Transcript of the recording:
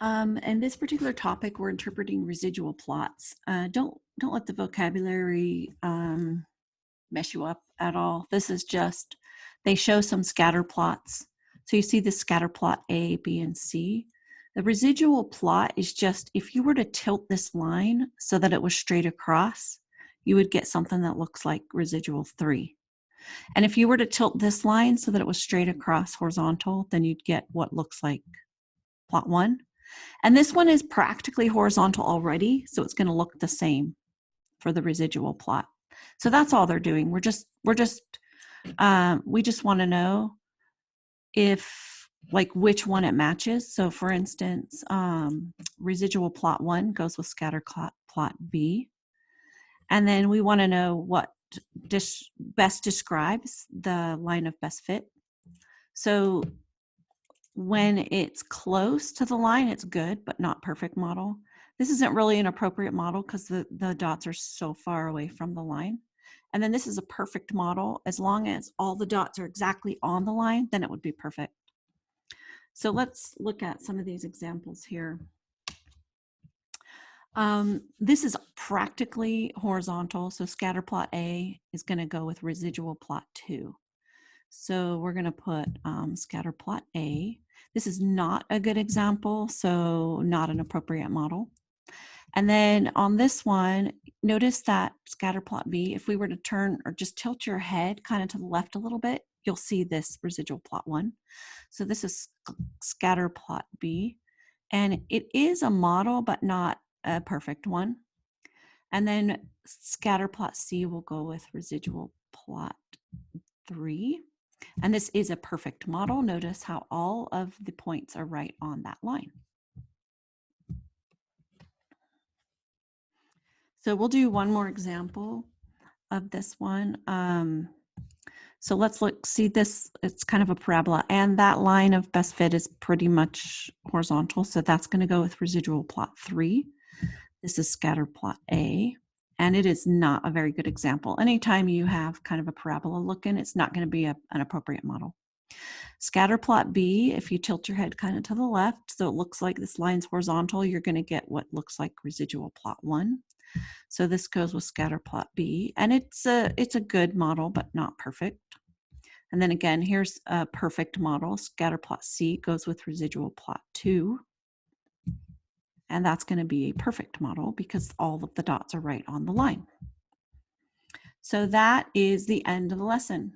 In this particular topic, we're interpreting residual plots. Don't let the vocabulary mess you up at all. This is just, they show some scatter plots. So you see the scatter plot A, B, and C. The residual plot is just, if you were to tilt this line so that it was straight across, you would get something that looks like residual 3. And if you were to tilt this line so that it was straight across horizontal, then you'd get what looks like plot 1. And this one is practically horizontal already, so it's going to look the same for the residual plot. So that's all they're doing. We just want to know if, like, which one it matches. So for instance, residual plot 1 goes with scatter plot B. And then we want to know what best describes the line of best fit. So when it's close to the line, it's good, but not perfect model. This isn't really an appropriate model because the dots are so far away from the line. And then this is a perfect model. As long as all the dots are exactly on the line, then it would be perfect. So let's look at some of these examples here. This is practically horizontal. So scatter plot A is going to go with residual plot 2. So we're going to put scatter plot A. This is not a good example, so not an appropriate model. And then on this one, notice that scatter plot B, if we were to turn or just tilt your head kind of to the left a little bit, you'll see this residual plot 1. So this is scatter plot B, and it is a model, but not a perfect one. And then scatter plot C will go with residual plot 3. And this is a perfect model. Notice how all of the points are right on that line. So we'll do one more example of this one. So let's see this, it's kind of a parabola, and that line of best fit is pretty much horizontal. So that's going to go with residual plot 3. This is scatter plot A. And it is not a very good example. Anytime you have kind of a parabola looking, it's not going to be an appropriate model. Scatter plot B, if you tilt your head kind of to the left, so it looks like this line's horizontal, you're going to get what looks like residual plot 1. So this goes with scatter plot B, and it's a good model, but not perfect. And then again, here's a perfect model. Scatter plot C goes with residual plot 2. And that's going to be a perfect model because all of the dots are right on the line. So that is the end of the lesson.